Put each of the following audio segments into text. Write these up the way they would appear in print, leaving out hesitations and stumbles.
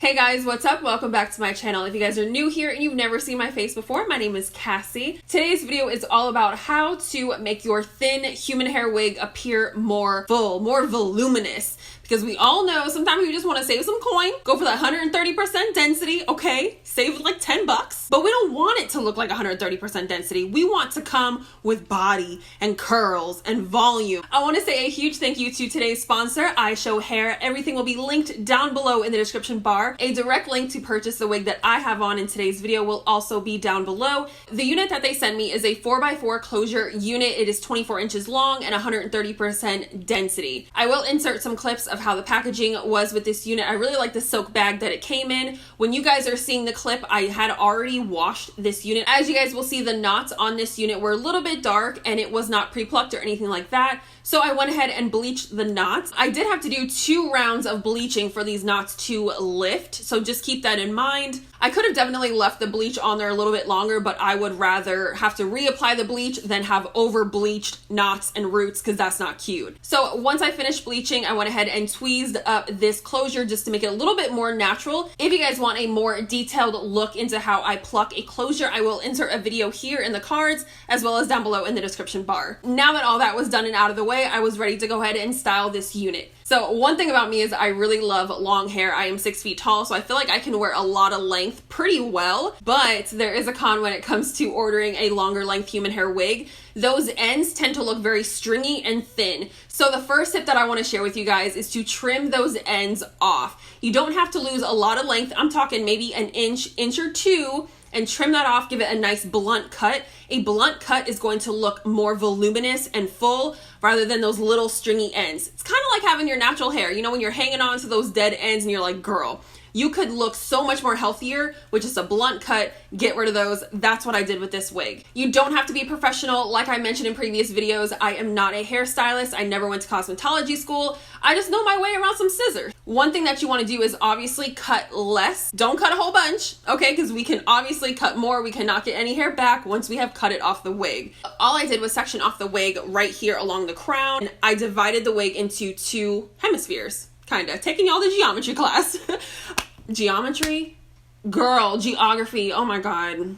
Hey guys, what's up? Welcome back to my channel. If you guys are new here and you've never seen my face before, my name is Cassie. Today's video is all about how to make your thin human hair wig appear more full, more voluminous. Because we all know sometimes you just want to save some coin, go for that 130% density, okay, save like 10 bucks. But we don't want it to look like 130% density. We want to come with body and curls and volume. I want to say a huge thank you to today's sponsor, Ishowhair. Everything will be linked down below in the description bar. A direct link to purchase the wig that I have on in today's video will also be down below. The unit that they sent me is a 4x4 closure unit. It is 24 inches long and 130% density. I will insert some clips of how the packaging was with this unit. I really like the silk bag that it came in. When you guys are seeing the clip, I had already washed this unit. As you guys will see, the knots on this unit were a little bit dark and it was not pre-plucked or anything like that. So I went ahead and bleached the knots. I did have to do 2 rounds of bleaching for these knots to lift, so just keep that in mind. I could have definitely left the bleach on there a little bit longer, but I would rather have to reapply the bleach than have over bleached knots and roots because that's not cute. So once I finished bleaching, I went ahead and tweezed up this closure just to make it a little bit more natural. If you guys want a more detailed look into how I pluck a closure, I will insert a video here in the cards as well as down below in the description bar. Now that all that was done and out of the way, I was ready to go ahead and style this unit. So one thing about me is I really love long hair. I am 6 feet tall, so I feel like I can wear a lot of length pretty well, but there is a con when it comes to ordering a longer length human hair wig. Those ends tend to look very stringy and thin. So the first tip that I want to share with you guys is to trim those ends off. You don't have to lose a lot of length. I'm talking maybe an inch or two, and trim that off, give it a nice blunt cut. A blunt cut is going to look more voluminous and full rather than those little stringy ends. It's kind of like having your natural hair. You know, when you're hanging on to those dead ends and you're like, girl, you could look so much more healthier with just a blunt cut. Get rid of those. That's what I did with this wig. You don't have to be a professional. Like I mentioned in previous videos, I am not a hairstylist. I never went to cosmetology school. I just know my way around some scissors. One thing that you want to do is obviously cut less. Don't cut a whole bunch, okay? Because we can obviously cut more. We cannot get any hair back once we have cut it off the wig. All I did was section off the wig right here along the crown, and I divided the wig into 2 hemispheres. Kind of taking y'all to geometry class. Geometry? Girl, geography. Oh my God.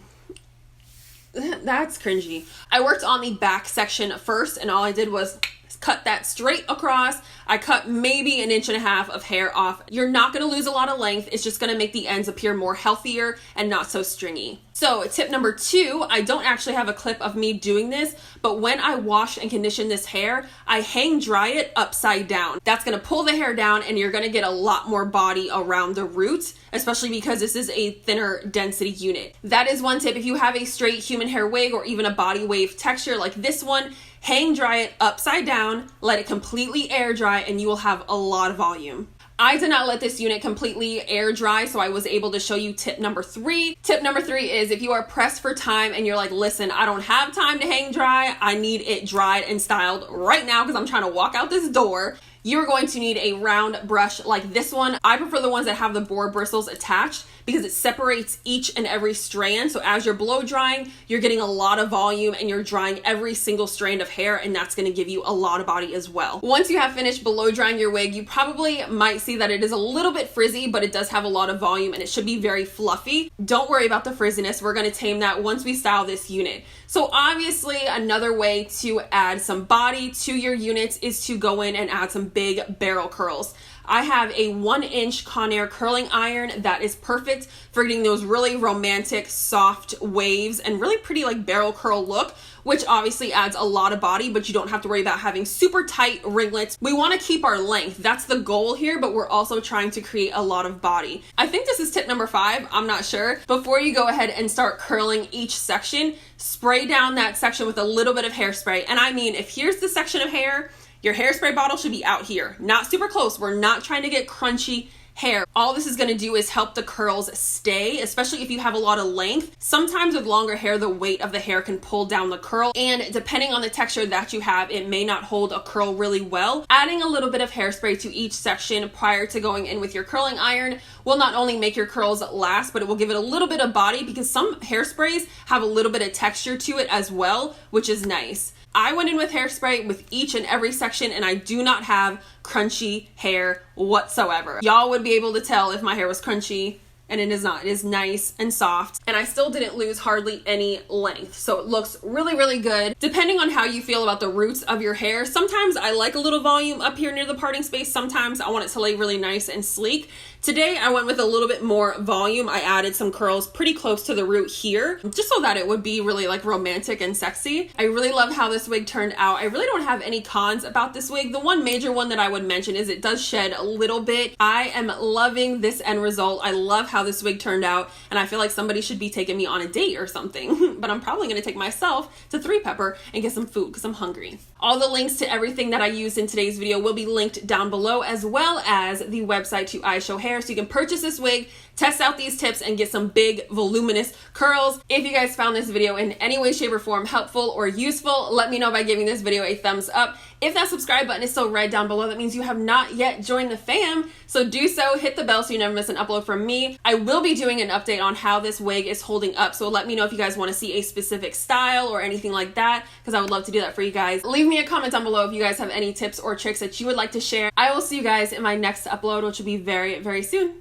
That's cringy. I worked on the back section first, and all I did was cut that straight across. I cut maybe 1.5 inches of hair off. You're not going to lose a lot of length. It's just going to make the ends appear more healthier and not so stringy. So tip number 2, I don't actually have a clip of me doing this, but when I wash and condition this hair, I hang dry it upside down. That's going to pull the hair down and you're going to get a lot more body around the roots, especially because this is a thinner density unit. That is one tip. If you have a straight human hair wig or even a body wave texture like this one, hang dry it upside down, let it completely air dry, and you will have a lot of volume. I did not let this unit completely air dry, so I was able to show you tip number 3. Tip number 3 is if you are pressed for time and you're like, listen, I don't have time to hang dry, I need it dried and styled right now because I'm trying to walk out this door, you're going to need a round brush like this one. I prefer the ones that have the boar bristles attached because it separates each and every strand. So as you're blow drying, you're getting a lot of volume and you're drying every single strand of hair, and that's going to give you a lot of body as well. Once you have finished blow drying your wig, you probably might see that it is a little bit frizzy, but it does have a lot of volume and it should be very fluffy. Don't worry about the frizziness. We're going to tame that once we style this unit. So obviously another way to add some body to your units is to go in and add some big barrel curls. I have a 1-inch Conair curling iron that is perfect for getting those really romantic, soft waves and really pretty like barrel curl look, which obviously adds a lot of body, but you don't have to worry about having super tight ringlets. We want to keep our length. That's the goal here, but we're also trying to create a lot of body. I think this is tip number 5. I'm not sure. Before you go ahead and start curling each section, spray down that section with a little bit of hairspray. And I mean, if here's the section of hair, your hairspray bottle should be out here, not super close. We're not trying to get crunchy hair. All this is going to do is help the curls stay, especially if you have a lot of length. Sometimes with longer hair, the weight of the hair can pull down the curl, and depending on the texture that you have, it may not hold a curl really well. Adding a little bit of hairspray to each section prior to going in with your curling iron will not only make your curls last, but it will give it a little bit of body because some hairsprays have a little bit of texture to it as well, which is nice. I went in with hairspray with each and every section, and I do not have crunchy hair whatsoever. Y'all would be able to tell if my hair was crunchy, and it is not. It is nice and soft, and I still didn't lose hardly any length. So it looks really, really good. Depending on how you feel about the roots of your hair, sometimes I like a little volume up here near the parting space. Sometimes I want it to lay really nice and sleek. Today I went with a little bit more volume. I added some curls pretty close to the root here, just so that it would be really like romantic and sexy. I really love how this wig turned out. I really don't have any cons about this wig. The one major one that I would mention is it does shed a little bit. I am loving this end result. I love how this wig turned out, and I feel like somebody should be taking me on a date or something. But I'm probably gonna take myself to 3 Pepper and get some food because I'm hungry. All the links to everything that I used in today's video will be linked down below, as well as the website to Ishowhair, so you can purchase this wig, test out these tips, and get some big voluminous curls. If you guys found this video in any way, shape, or form helpful or useful, let me know by giving this video a thumbs up. If that subscribe button is still red down below, that means you have not yet joined the fam. So do so, hit the bell so you never miss an upload from me. I will be doing an update on how this wig is holding up, so let me know if you guys want to see a specific style or anything like that, because I would love to do that for you guys. Leave me a comment down below if you guys have any tips or tricks that you would like to share. I will see you guys in my next upload, which will be very, very soon.